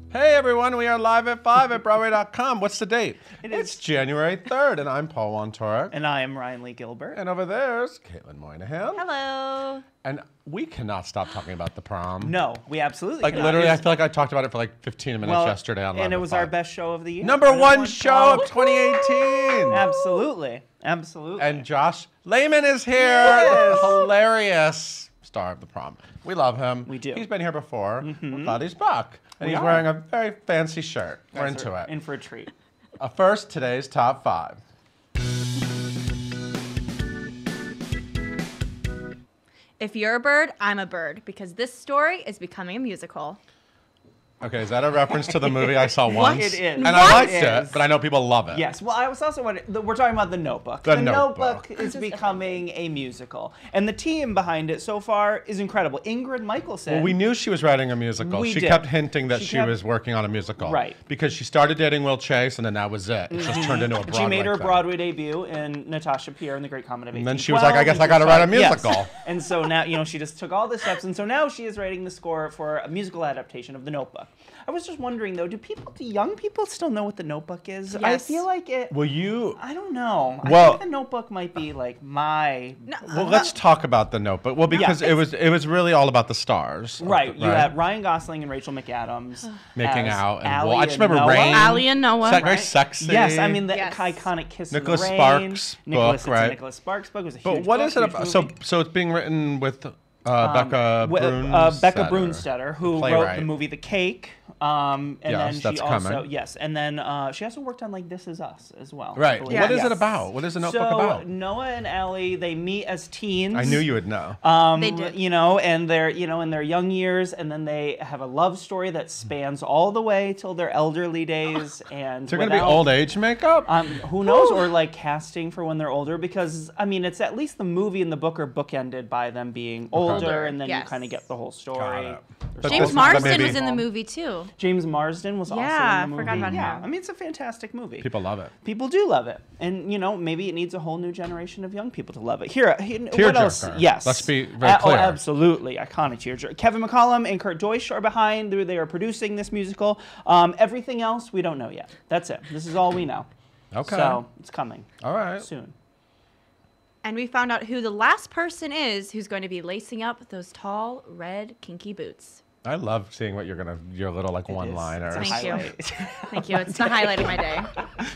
Hey everyone, we are live at 5 at Broadway.com. What's the date? It's January 3rd, and I'm Paul Wontorek. And I am Ryan Lee Gilbert. And over there's Caitlin Moynihan. Hello. And we cannot stop talking about the prom. No, we absolutely Like, cannot. literally, I feel like I talked about it for like 15 minutes yesterday on Live and it at was 5. our best show of the year. Number one show of 2018. Absolutely. Absolutely. And Josh Lamon is here. Yes. The hilarious star of the prom. We love him. We do. He's been here before. We're glad he's back. And We he's are. wearing a very fancy shirt. We're Guys into are it. In for a treat. First, today's top 5. If you're a bird, I'm a bird, because this story is becoming a musical. Okay, is that a reference to the movie I saw once? It is. And I liked It it, is. but I know people love it. Yes. Well, I was also wondering, we're talking about The Notebook. The Notebook Notebook. is becoming a musical. And the team behind it so far is incredible. Ingrid Michaelson. Well, we knew she was writing a musical. We She did. kept hinting that She she kept- was working on a musical. Right. Because she started dating Will Chase, and then that was it. It just turned into a Broadway She made her thing. Broadway debut in Natasha Pierre in The Great Comet of 1812. And then she was like, I guess I gotta write a musical. Yes. And so now, she just took all the steps, and so now she is writing the score for a musical adaptation of The Notebook. I was just wondering, though, do young people still know what The Notebook is? I Yes. feel like it... Will you... I don't know. Well- I think The Notebook might be like my... Well, let's talk about The Notebook. Well, because it was really all about the stars. Right. You had Ryan Gosling and Rachel McAdams Making as out. And Allie I just remember Noah. Rain. Allie and Noah. Very sexy. Yes, I mean the Yes. iconic Kiss Nicholas in the Rain. Sparks Nicholas, book, right? Nicholas Sparks book. It was a But huge what book, is it huge about? movie. So it's being written with Becca Brunstetter. Becca Brunstetter, who wrote playwright. the movie The Cake. And Yes, then she that's also coming. and then she also worked on like This Is Us as well. I Right. believe. What is Yes. it about? What is The Notebook So about? Noah and Allie, they meet as teens. I knew you would know. They did. And they're, in their young years, and then they have a love story that spans all the way till their elderly days. And Is there going to be old age makeup? who knows, or like casting for when they're older, because I mean, it's at least the movie and the book are bookended by them being older, and then you Yes. kind of get the whole Got story. it. There's But James this- Marsden maybe- was in the movie too. James Marsden was also Yeah, in the movie. forgot about yeah, him. I mean, it's a fantastic movie. People love it. People do love it, and maybe it needs a whole new generation of young people to love it. What else? Tearjerker. Yes, Let's be very clear. Oh, absolutely, iconic tearjerker. Kevin McCollum and Kurt Deutsch are behind. They are producing this musical. Everything else we don't know yet. That's it. This is all we know. Okay. So it's coming All right. soon. And we found out who the last person is who's going to be lacing up those tall, red, kinky boots. I love seeing what your little like one-liners. It's a Thank you. highlight. Thank you. It's the highlight of my day.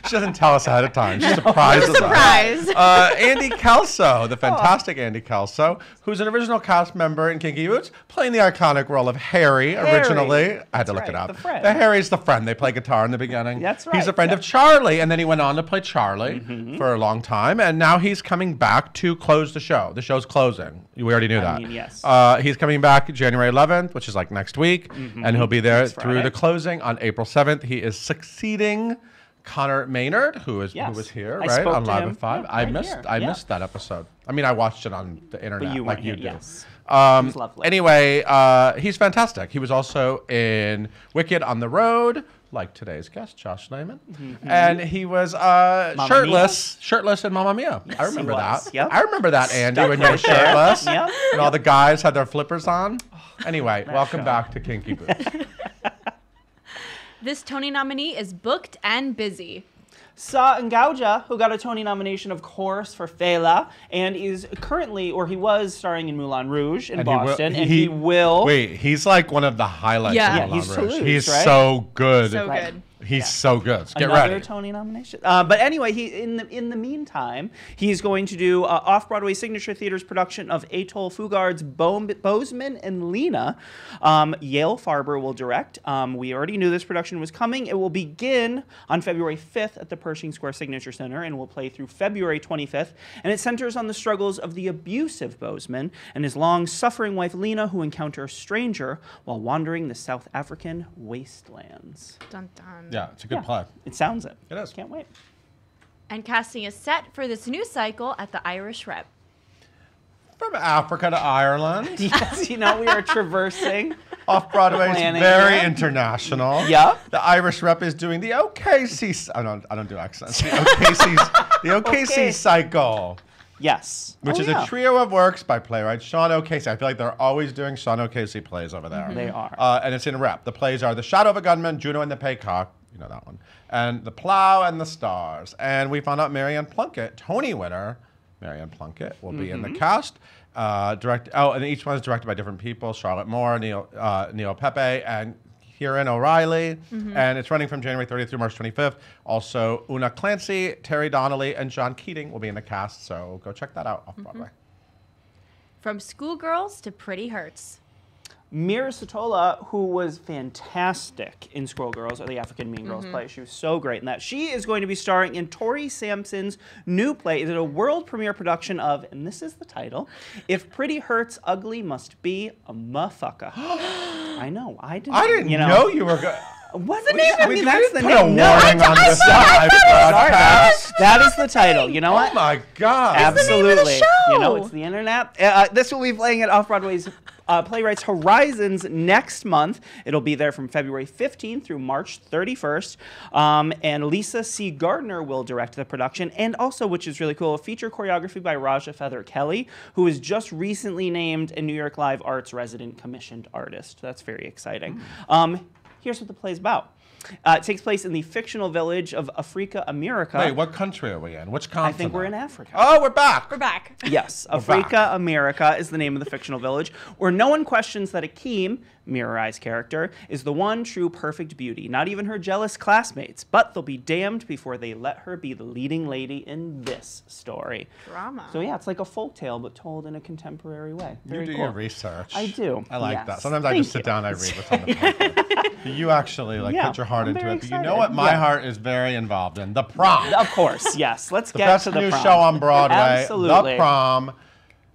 She doesn't tell us ahead of time. She surprises Surprise. us. Andy Kelso, the fantastic Andy Kelso, who's an original cast member in Kinky Boots, playing the iconic role of Harry originally. I had to look That's it right, up. the friend. Harry's the friend. They play guitar in the beginning. That's He's a right, friend yeah. of Charlie, and then he went on to play Charlie for a long time, and now he's coming back to close the show. The show's closing. We already knew that. mean, yes. He's coming back January 11th, which is like next week, and he'll be there Next through Friday. the closing on April 7th. He is succeeding Connor Maynard, who was here, I right, spoke on to Live him. at 5. Yeah, I right missed here. I Yeah. missed that episode. I mean, I watched it on the internet But you like weren't you here, do. yes. He's lovely. Anyway, he's fantastic. He was also in Wicked on the Road, like today's guest, Josh Lamon. And he was shirtless in Mamma Mia. I remember he was. that. Yep. I remember that, Andy, when you were right there. shirtless. Yep. And all the guys had their flippers on. Anyway, welcome show. back to Kinky Boots. This Tony nominee is booked and busy. Sa Ngauja, who got a Tony nomination, of course, for Fela, and is currently, or he was starring in Moulin Rouge in Boston, and he will. Wait, he's like one of the highlights Yeah. of Yeah, Moulin he's Rouge. Toulouse, He's right? so good. So Right. good. He's so good. Get Another ready. Tony nomination. But anyway, in the meantime, he's going to do off-Broadway Signature Theater's production of Atoll Fugard's Bozeman and Lena. Yale Farber will direct. We already knew this production was coming. It will begin on February 5th at the Pershing Square Signature Center and will play through February 25th. And it centers on the struggles of the abusive Bozeman and his long-suffering wife Lena, who encounter a stranger while wandering the South African wastelands. Dun, dun. Yeah, it's a good play. It sounds it. It is. Can't wait. And casting is set for this new cycle at the Irish Rep. From Africa to Ireland. Yes, we are traversing. Off-Broadway is Planning, very yeah. international. Yep. The Irish Rep is doing the OKC. I don't do accents. The OKC Okay. Cycle. Yes. Which is a trio of works by playwright Sean OKC. I feel like they're always doing Sean OKC plays over there. They are. And it's in rep. The plays are The Shadow of a Gunman, Juno and the Paycock, you know that one, and The Plow and the Stars. And we found out Marianne Plunkett, Tony winner, Marianne Plunkett, will be in the cast. And each one is directed by different people: Charlotte Moore, Neil Pepe, and Kieran O'Reilly. And it's running from January 30th through March 25th. Also, Una Clancy, Terry Donnelly, and John Keating will be in the cast. So go check that out off Broadway. From Schoolgirls to Pretty Hurts. Mira Satola, who was fantastic in Squirrel Girls, or the African Mean Girls play. She was so great in that. She is going to be starring in Tori Sampson's new play. It is a world premiere production of, and this is the title, If Pretty Hurts, Ugly Must Be a Motherfucker. I know. I didn't know you were good. What's the name? I mean, that's the put name. a warning on the side. That is the title. You know what? Oh my God. Absolutely. It's the name of the show. You know, it's the internet. This will be playing at Off-Broadway's Playwrights Horizons next month. It'll be there from February 15th through March 31st. And Lisa C. Gardner will direct the production. And also, which is really cool, a feature choreography by Raja Feather Kelly, who was just recently named a New York Live Arts Resident Commissioned Artist. That's very exciting. Here's what the play's about. It takes place in the fictional village of Africa America. Wait, what country are we in? Which continent? I think we're in Africa. Oh, we're back. We're back. Yes, Africa America is the name of the fictional village, where no one questions that Akeem, Mirai's character, is the one true perfect beauty, not even her jealous classmates, but they'll be damned before they let her be the leading lady in this story. Drama. So yeah, it's like a folktale, but told in a contemporary way. Very You do cool. your research. I do. I like yes. that. Sometimes I just sit down and I read what's on the paper. You actually put your heart I'm into very it. But you excited. know what my heart is very involved in? The Prom. Of course, yes. Let's The get best to the new prom. show on Broadway. Absolutely. The Prom.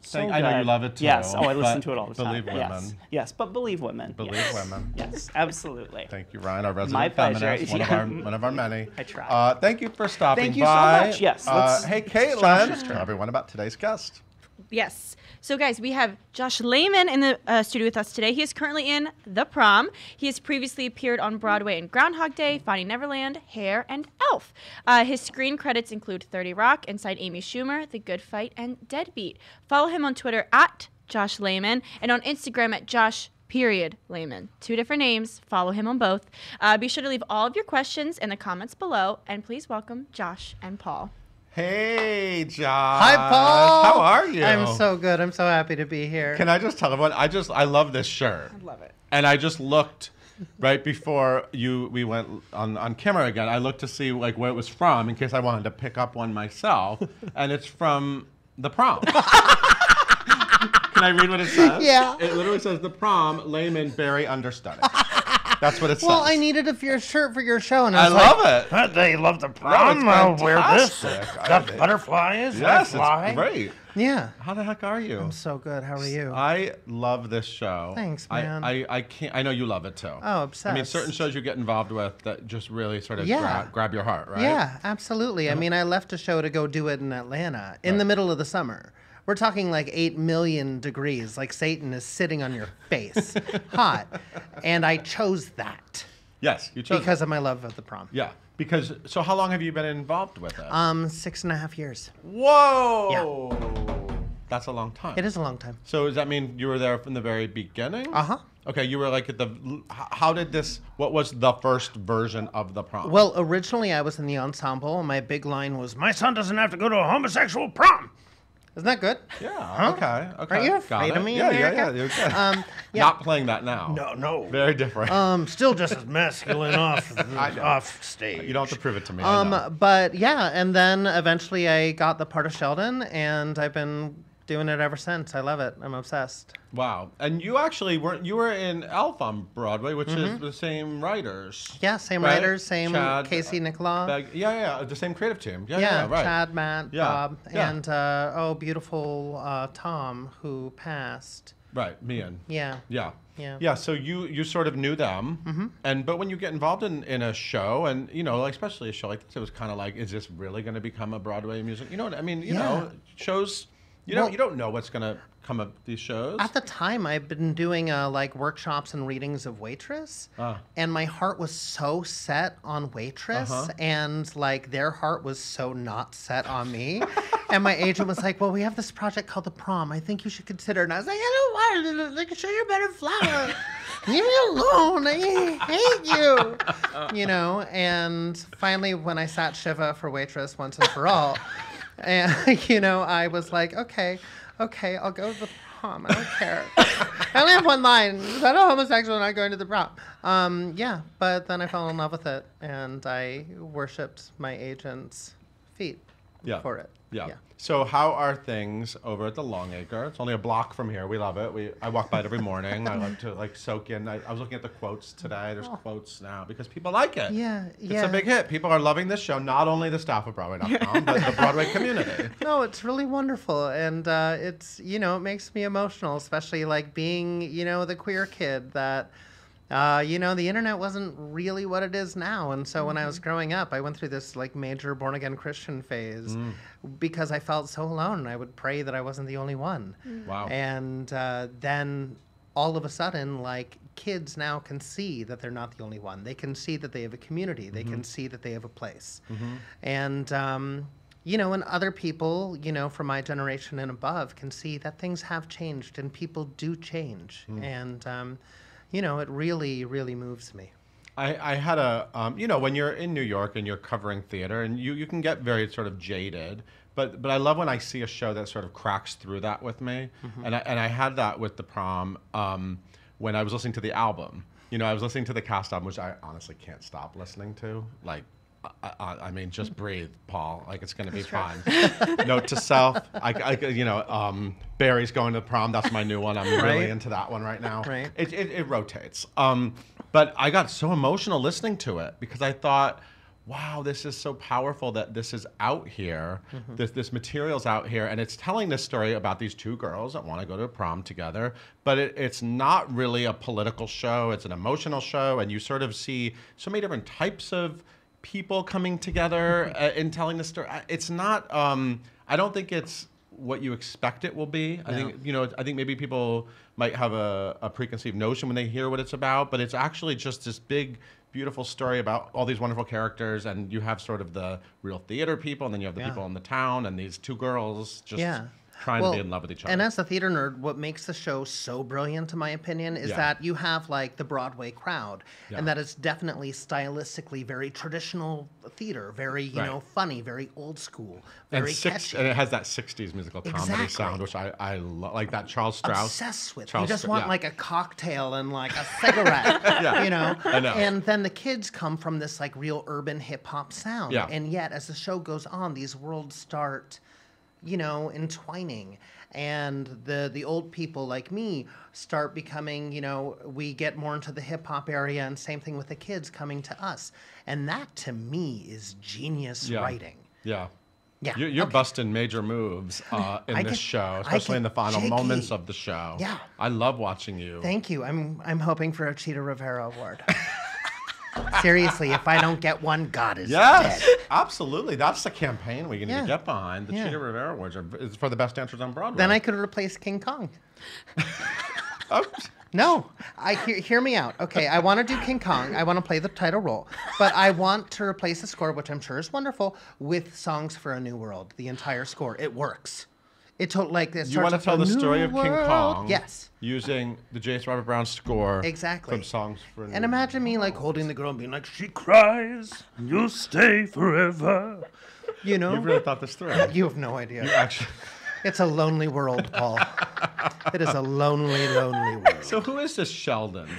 So I know you good. love it too. Yes. Oh, I listen to it all the time. Believe women. Yes. Yes, but believe women. Believe yes. women. Yes, absolutely. Thank you, Ryan, our resident My pleasure. feminist, one of our many. I try. Thank you for stopping Thank you so by. much. Yes, Hey, Josh's Caitlin, turn. tell everyone about today's guest. Yes. So, guys, we have Josh Lamon in the studio with us today. He is currently in The Prom. He has previously appeared on Broadway in Groundhog Day, Finding Neverland, Hair, and Elf. His screen credits include 30 Rock, Inside Amy Schumer, The Good Fight, and Deadbeat. Follow him on Twitter at Josh Lamon and on Instagram at Josh_Lamon. 2 different names. Follow him on both. Be sure to leave all of your questions in the comments below, and please welcome Josh and Paul. Hey, Josh. Hi, Paul. How are you? I'm so good. I'm so happy to be here. Can I just tell everyone? I love this shirt. I love it. And I just looked right before we went on camera again. I looked to see where it was from in case I wanted to pick up one myself, and it's from The Prom. Can I read what it says? Yeah. It literally says The Prom, Layman, Barry, understudy. That's what it says. Well, I needed a shirt for your show, and I I was love it. They love the No, prom. it's I'll wear this. fantastic. Got butterflies. Yes, I fly. it's great. Yeah. How the heck are you? I'm so good. How are you? I love this show. Thanks, man. I can't. I know you love it too. Oh, obsessed. I mean, certain shows you get involved with that just really sort of Yeah. grab your heart, right? Yeah, absolutely. I mean, I left a show to go do it in Atlanta in the middle of the summer. We're talking like 8 million degrees, like Satan is sitting on your face, hot. And I chose that Yes, you chose because of my love of the prom. Yeah, because so how long have you been involved with it? 6.5 years. Whoa! That's a long time. It is a long time. So does that mean you were there from the very beginning? Uh-huh. Okay, you were like at the. How did this? What was the first version of the prom? Well, originally I was in the ensemble, and my big line was, "My son doesn't have to go to a homosexual prom." Isn't that good? Yeah. Okay. Okay. Are you Got afraid it. of me, Yeah. America? You're good. Yeah. Not playing that now. No. Very different. Still just as masculine off stage. You don't have to prove it to me. I know. But yeah, and then eventually I got the part of Sheldon, and I've been doing it ever since. I love it. I'm obsessed. Wow. And you actually you were in Elf on Broadway, which is the same writers. Yeah, same right? writers, same Chad, Casey Nicola. yeah, the same creative team. Yeah, Yeah, right. Chad, Matt, Yeah, Bob, yeah. and beautiful Tom, who passed. Right, Mian. Yeah. Yeah. Yeah. Yeah, so you sort of knew them, but when you get involved in a show, and like especially a show like this, it was kind of like, is this really going to become a Broadway music? You know what I mean? You know, shows. You don't know what's going to come of these shows. At the time, I've been doing workshops and readings of Waitress, and my heart was so set on Waitress, and their heart was so not set on me. And my agent was like, well, we have this project called The Prom. I think you should consider it. And I was like, I don't want it. Like, show your better flower. Leave me alone. I hate you. You know, and finally, when I sat Shiva for Waitress once and for all, and, you know, I was like, okay, I'll go to the prom. I don't care. I only have one line. Is that a homosexual not going to the prom? Yeah, but then I fell in love with it, and I worshipped my agent's feet for it. Yeah. So how are things over at the Longacre? It's only a block from here. We love it. I walk by it every morning. I love to like soak in. I was looking at the quotes today. There's quotes now because people like it. It's a big hit. People are loving this show. Not only the staff of Broadway.com, but the Broadway community. No, it's really wonderful, and it's, you know, it makes me emotional, especially like being, you know, the queer kid that. You know, the internet wasn't really what it is now. And so when I was growing up, I went through this like major born again Christian phase because I felt so alone. And I would pray that I wasn't the only one. Wow. And then all of a sudden, like, kids now can see that they're not the only one. They can see that they have a community. They can see that they have a place. And, you know, and other people, you know, from my generation and above can see that things have changed and people do change. And, you know, it really, really moves me. I had a, you know, when you're in New York and you're covering theater, and you can get very sort of jaded, but I love when I see a show that sort of cracks through that with me. And I had that with The Prom when I was listening to the album. You know, I was listening to the cast album, which I honestly can't stop listening to. Like, I mean, just breathe, Paul. Like, it's going to be fine. Note to self. You know, Barry's going to the prom. That's my new one. I'm really into that one right now. Right. It rotates. But I got so emotional listening to it because I thought, wow, this is so powerful that this is out here. This material's out here, and it's telling this story about these two girls that want to go to a prom together. But it's not really a political show. It's an emotional show, and you sort of see so many different types of people coming together in telling the story. It's not. I don't think it's what you expect it will be. I think, you know, I think maybe people might have a preconceived notion when they hear what it's about, but it's actually just this big, beautiful story about all these wonderful characters, and you have sort of the real theater people, and then you have the people in the town, and these two girls just trying to be in love with each other. And as a theater nerd, what makes the show so brilliant, in my opinion, is that you have like the Broadway crowd, and that is definitely stylistically very traditional theater, very, you know, funny, very old school, very catchy. And it has that 60s musical comedy sound, which I like that Charles Strauss. Obsessed with. You just want like a cocktail and like a cigarette, you know? I know. And then the kids come from this like real urban hip hop sound. And yet, as the show goes on, these worlds start, you know, entwining, and the old people like me start becoming, you know, we get more into the hip hop area, and same thing with the kids coming to us, and that to me is genius writing. Yeah, you're busting major moves in this show, especially in the final moments of the show. Yeah, I love watching you. Thank you. I'm hoping for a Cheetah Rivera award. Seriously, if I don't get one, God is dead. Absolutely. That's the campaign we need to get behind. The Cheetah Rivera Awards is for the best dancers on Broadway. Then I could replace King Kong. No, hear me out. Okay, I want to do King Kong. I want to play the title role. But I want to replace the score, which I'm sure is wonderful, with Songs for a New World. The entire score. It works. It like it you want to tell the story of King Kong? Yes. Using the J.S. Robert Brown score. Exactly. From Songs for a New And imagine me like holding the girl and being like, she cries, you'll stay forever. You know? You've really thought this through. You have no idea. You actually. It's a lonely world, Paul. It is a lonely, lonely world. So who is this Sheldon?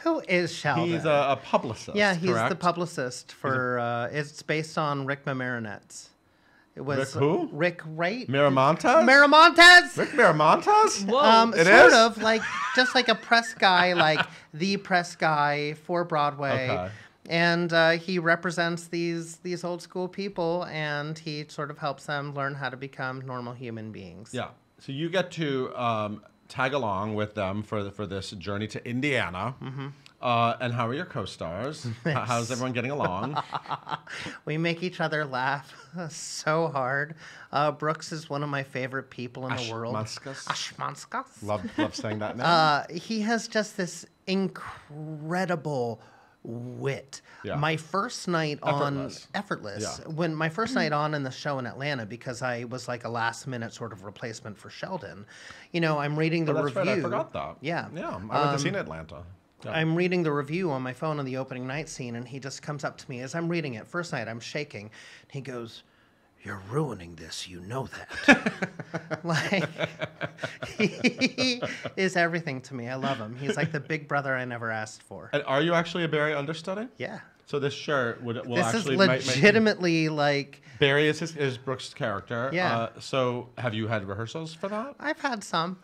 Who is Sheldon? He's a publicist. Yeah, he's correct? the publicist for. It's based on Rick Miramontes. It was Rick who? Rick Wright. Miramontes? Miramontes. Rick Miramontes? Whoa. Sort of like just like a press guy, like the press guy for Broadway. Okay. And he represents these old school people, and he sort of helps them learn how to become normal human beings. Yeah. So you get to tag along with them for this journey to Indiana. And how are your co-stars? How's everyone getting along? We make each other laugh so hard. Brooks is one of my favorite people in the world. Ashmanskas. Love saying that name. He has just this incredible wit. Yeah. My first night effortless. Yeah. When my first night on in the show in Atlanta, because I was like a last minute sort of replacement for Sheldon, I'm reading the That's review. right. I forgot that. Yeah. Yeah. I went to see in Atlanta. Yeah. I'm reading the review on my phone on the opening night scene, and he just comes up to me as I'm reading it. First night, I'm shaking. He goes, "You're ruining this. You know that." Like, he is everything to me. I love him. He's like the big brother I never asked for. And are you actually a Barry understudy? Yeah. So this shirt will This actually is legitimately like... Barry is Brooke's character. Yeah. So have you had rehearsals for that? I've had some.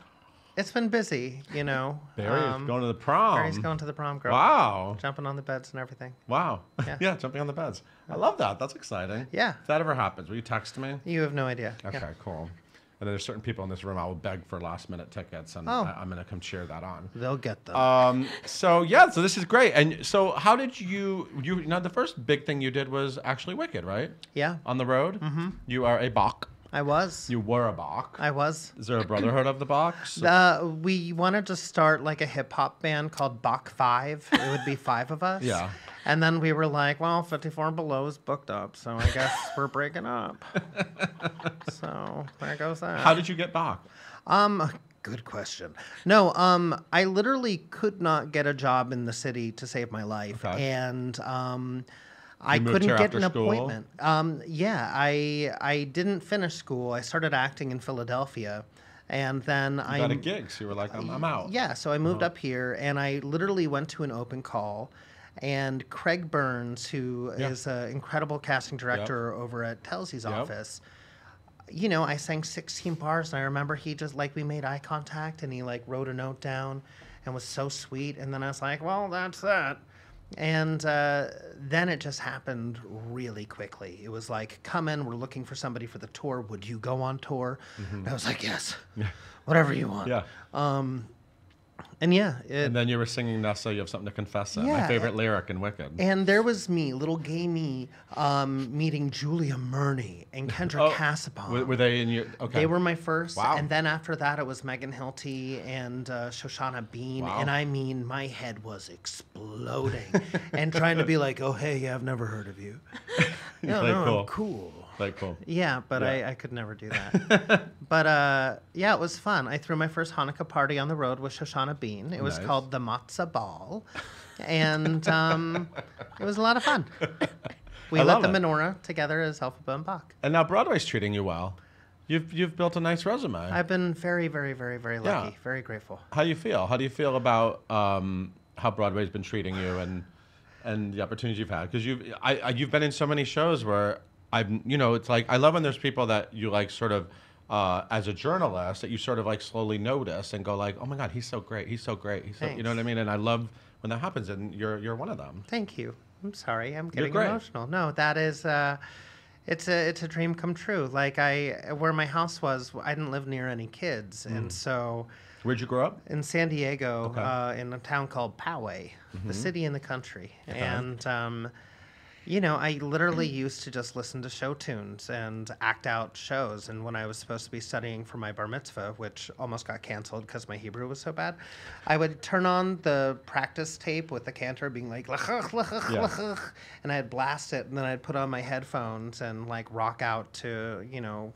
It's been busy, Barry's going to the prom. Barry's going to the prom, girl. Wow. Jumping on the beds and everything. Wow. Yeah. Yeah, jumping on the beds. I love that. That's exciting. Yeah. If that ever happens, will you text me? You have no idea. Okay, Yeah. cool. And there's certain people in this room I will beg for last minute tickets, and Oh. I'm going to come cheer that on. They'll get them. So this is great. And so how did you the first big thing you did was actually Wicked, right? Yeah. On the road? Mm-hmm. You are a Bach. I was. You were a Bach. I was. Is there a brotherhood of the Bachs? We wanted to start like a hip hop band called Bach 5. It would be 5 of us. Yeah. And then we were like, well, 54 Below is booked up, so I guess we're breaking up. So there goes that. How did you get Bach? Good question. No, I literally could not get a job in the city to save my life. Okay. And I moved couldn't here get after an school? appointment. I didn't finish school. I started acting in Philadelphia. And then You got a gig, so you were like, I'm out. Yeah, so I moved up here, and I literally went to an open call. And Craig Burns, who is an incredible casting director over at Telsey's office, I sang 16 bars, and I remember he just, we made eye contact, and he, wrote a note down and was so sweet. And then I was like, well, that's that. And then it just happened really quickly. It was like, come in, we're looking for somebody for the tour. Would you go on tour? And I was like, yes, whatever you want. Yeah. And And then you were singing Nessa, You Have Something to Confess in. My favorite lyric in Wicked. And there was me, little gay me, meeting Julia Murney and Kendra Cassapon. Were they in your... Okay. They were my first. Wow. And then after that, it was Megan Hilty and Shoshana Bean. Wow. And I mean, my head was exploding. And trying to be like, oh, hey, I've never heard of you. No, cool. I'm cool. Cool. Yeah, but Yeah. I could never do that. But it was fun. I threw my first Hanukkah party on the road with Shoshana Bean. It was Nice. called the Matzah Ball. And it was a lot of fun. We I lit love the it. menorah together as Elphaba and Bach. And now Broadway's treating you well. You've built a nice resume. I've been very, very, very, very lucky. Yeah. Very grateful. How do you feel? How do you feel about how Broadway's been treating you and the opportunities you've had? Because you've been in so many shows where it's like I love when there's people that you sort of as a journalist that you sort of slowly notice and go like, oh my God, he's so great, he's so great, he's so, you know what I mean? And I love when that happens, and you're one of them. Thank you. I'm sorry. I'm getting great. emotional. No, that is it's a dream come true. Where my house was, I didn't live near any kids, and so Where'd you grow up? in San Diego, Okay. in a town called Poway, the city in the country. Okay. And, I literally used to just listen to show tunes and act out shows. And when I was supposed to be studying for my bar mitzvah, which almost got canceled because my Hebrew was so bad, I would turn on the practice tape with the cantor being like, "Lachach, lachach, Yeah. lachach," and I'd blast it. And then I'd put on my headphones and rock out to,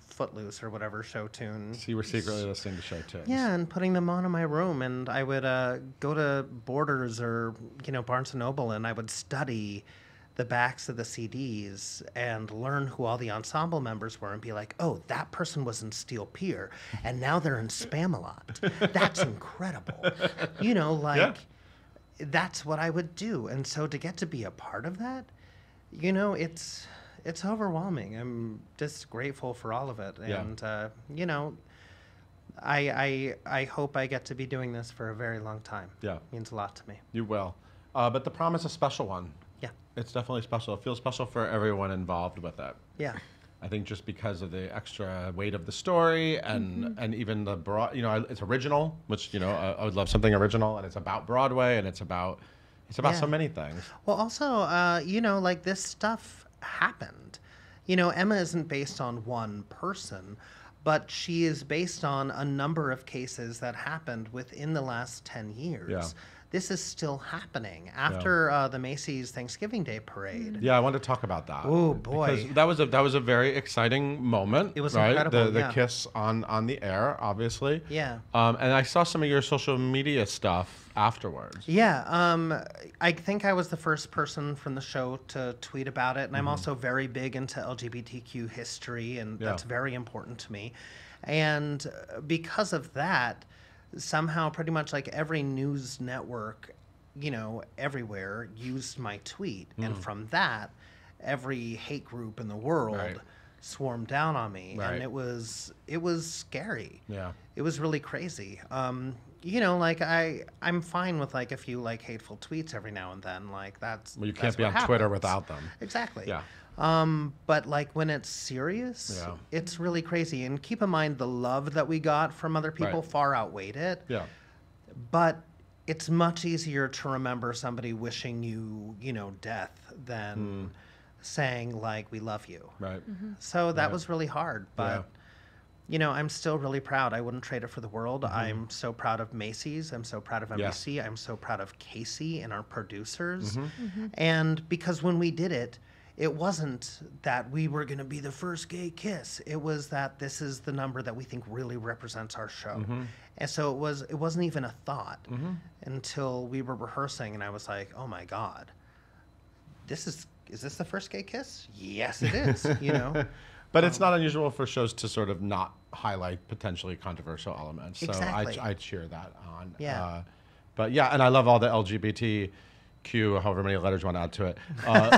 Footloose or whatever show tune. So you were secretly listening to show tunes. Yeah, and putting them on in my room, and I would go to Borders or Barnes and Noble, and I would study the backs of the CDs and learn who all the ensemble members were, and be like, oh, that person was in Steel Pier, and now they're in Spamalot. That's incredible. Yeah. That's what I would do, and so to get to be a part of that, it's overwhelming. I'm just grateful for all of it, Yeah. and I hope I get to be doing this for a very long time. Yeah. It means a lot to me. You will. But the prom is a special one. Yeah. It's definitely special. It feels special for everyone involved with it. Yeah. I think just because of the extra weight of the story and even the broad, it's original, which I would love something original, and it's about Broadway, and it's about Yeah. so many things. Well, also, this stuff happened. Emma isn't based on one person, but she is based on a number of cases that happened within the last 10 years. Yeah. this is still happening after the Macy's Thanksgiving Day parade. Yeah, I wanted to talk about that. Oh boy, because that was a very exciting moment. It was right? incredible. The kiss on the air, obviously. Yeah. And I saw some of your social media stuff afterwards. Yeah, I think I was the first person from the show to tweet about it, and I'm also very big into LGBTQ history, and that's very important to me. And because of that, somehow pretty much like every news network, you know, everywhere used my tweet. And from that, every hate group in the world swarmed down on me. Right. And it was scary. Yeah. It was really crazy. You know, like I'm fine with like a few like hateful tweets every now and then. Like that's Well, you that's can't be what on Twitter happens. without them. Exactly. Yeah. But like when it's serious, it's really crazy. And keep in mind the love that we got from other people far outweighed it. Yeah. But it's much easier to remember somebody wishing you, you know, death than saying like we love you. Right. So that was really hard, but you know, I'm still really proud. I wouldn't trade it for the world. I'm so proud of Macy's. I'm so proud of NBC. I'm so proud of Casey and our producers. And because when we did it, it wasn't that we were going to be the first gay kiss. It was that this is the number that we think really represents our show. And so it wasn't even a thought until we were rehearsing, and I was like, oh my God, is this the first gay kiss? Yes, it is, you know? But it's not unusual for shows to sort of not highlight potentially controversial elements. So Exactly. I cheer that on. Yeah. But yeah, and I love all the LGBTQ, however many letters want to add to it,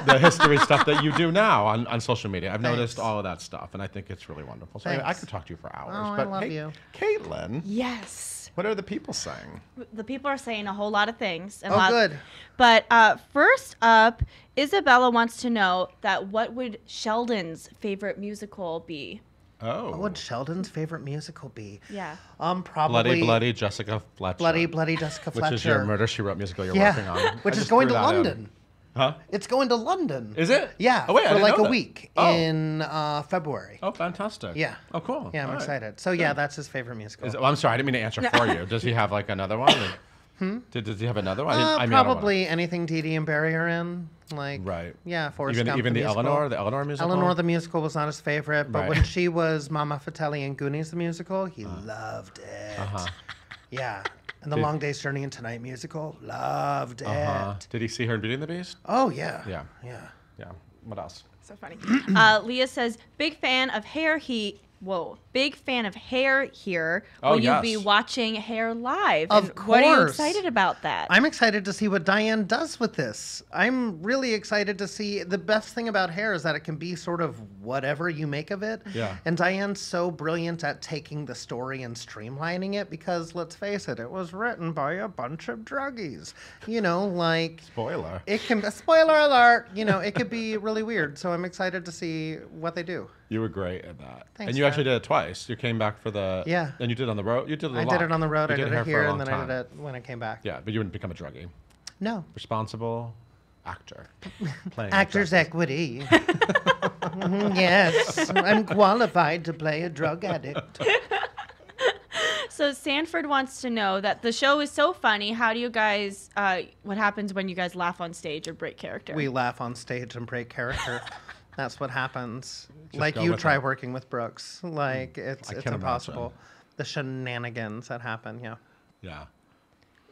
the history stuff that you do now on social media. I've noticed all of that stuff, and I think it's really wonderful. So anyway, I Thanks. could talk to you for hours. Oh, I but love hey, you. Caitlin, Yes. what are the people saying? The people are saying a whole lot of things. And Oh, good. But first up, Isabella wants to know that what would Sheldon's favorite musical be? Oh. What would Sheldon's favorite musical be? Yeah. Probably Bloody Jessica Fletcher. Bloody Jessica Fletcher. Which is your Murder, She Wrote musical you're working on. Which I is just going threw to that in. London. Huh? It's going to London. Is it? Yeah, Oh, wait, I for didn't like know a that. week Oh. in February. Oh, fantastic. Yeah. Oh, cool. Yeah, I'm All right. excited. So yeah, that's his favorite musical. I'm sorry, I didn't mean to answer for you. Does he have like another one? Does he have another one? I mean, I don't wanna- Probably anything Dee Dee and Barry are in. Like, Right. Yeah, Forrest Gump, Even the musical. Eleanor musical. Eleanor the musical was not his favorite, but Right. when she was Mama Fratelli in Goonies the musical, he loved it. Yeah. And the Did- Long Day's Journey into Night musical, loved it. Did he see her in Beauty and the Beast? Oh yeah. Yeah. Yeah. Yeah. What else? So funny. Leah says, big fan of Hair. Big fan of Hair here. Oh, Will you yes. be watching Hair live? Of And what are you course. excited about that? I'm excited to see what Diane does with this. I'm really excited to see. The best thing about Hair is that it can be sort of whatever you make of it. Yeah. And Diane's so brilliant at taking the story and streamlining it because, let's face it, it was written by a bunch of druggies. You know, like... Spoiler. It can... Spoiler alert! You know, it could be really weird. So I'm excited to see what they do. You were great at that. Thanks, and you actually Fran. did it twice. You came back for the... Yeah. And you did it on the road. You did it a I lot. did it on the road. You I did hair it for here, a and long then I time. did it when I came back. Yeah, but you didn't become a druggie. No. Responsible actor. Playing Actors' drug equity. Yes, I'm qualified to play a drug addict. So Sanford wants to know that the show is so funny. How do you guys, what happens when you guys laugh on stage or break character? We laugh on stage and break character. That's what happens. Like go you with try it. working with Brooks. Like it's can impossible. imagine. The shenanigans that happen. Yeah. Yeah.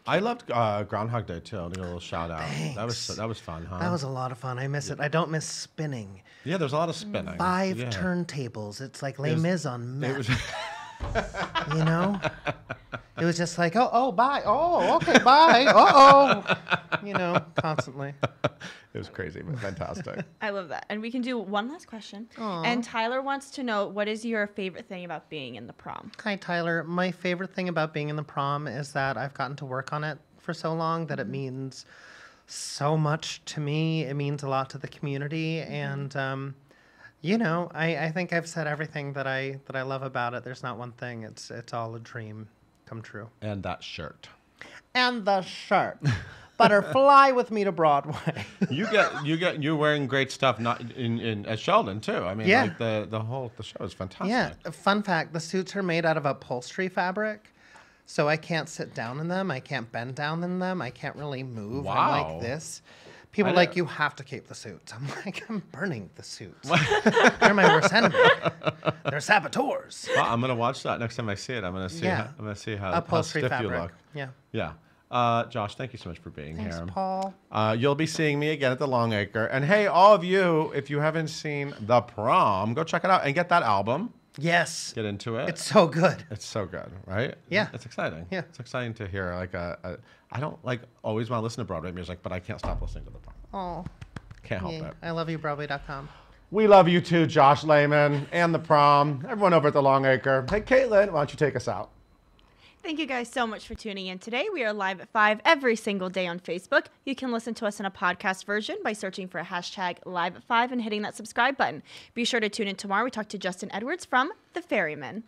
I loved Groundhog Day too. I'll give a little shout out. Thanks. That was fun, huh? That was a lot of fun. I miss it. I don't miss spinning. Yeah, there's a lot of spinning. 5 yeah. turntables. It's like Les was- Mis on It meth. was You know? It was just like, oh, bye. Oh, okay, bye. Uh-oh. You know, constantly. it was crazy, but fantastic. I love that. And we can do one last question. Aw. And Tyler wants to know, what is your favorite thing about being in the prom? Hi, Tyler. My favorite thing about being in the prom is that I've gotten to work on it for so long that it means so much to me. It means a lot to the community. And, you know, I think I've said everything that I love about it. There's not one thing. It's all a dream come true. And that shirt. And the shirt. Butterfly with me to Broadway. You're wearing great stuff not in at Sheldon too. I mean, Yeah. like the show is fantastic. Yeah. Fun fact: the suits are made out of upholstery fabric, So I can't sit down in them. I can't bend down in them. I can't really move. I'm Wow. like this. People I are like, know. you have to keep the suits. I'm like, I'm burning the suits. They're my worst enemy. They're saboteurs. Well, I'm gonna watch that next time I see it. I'm gonna see. Yeah. I'm gonna see how Upholstery stiff fabric. you look. Yeah. Yeah. Josh, thank you so much for being Thanks, here. Paul. You'll be seeing me again at the Longacre. And hey, all of you, if you haven't seen The Prom, go check it out and get that album. Yes. Get into it. It's so good. It's so good, right? Yeah. It's exciting. Yeah. It's exciting to hear like I don't like always want to listen to Broadway music, but I can't stop listening to The Prom. Oh. Can't help Yeah. it. I love you, Broadway.com. We love you too, Josh Lamon and The Prom. Everyone over at the Longacre. Hey, Caitlin, why don't you take us out? Thank you guys so much for tuning in today. We are live at 5 every single day on Facebook. You can listen to us in a podcast version by searching for hashtag live at 5 and hitting that subscribe button. Be sure to tune in tomorrow. We talk to Justin Edwards from The Ferryman.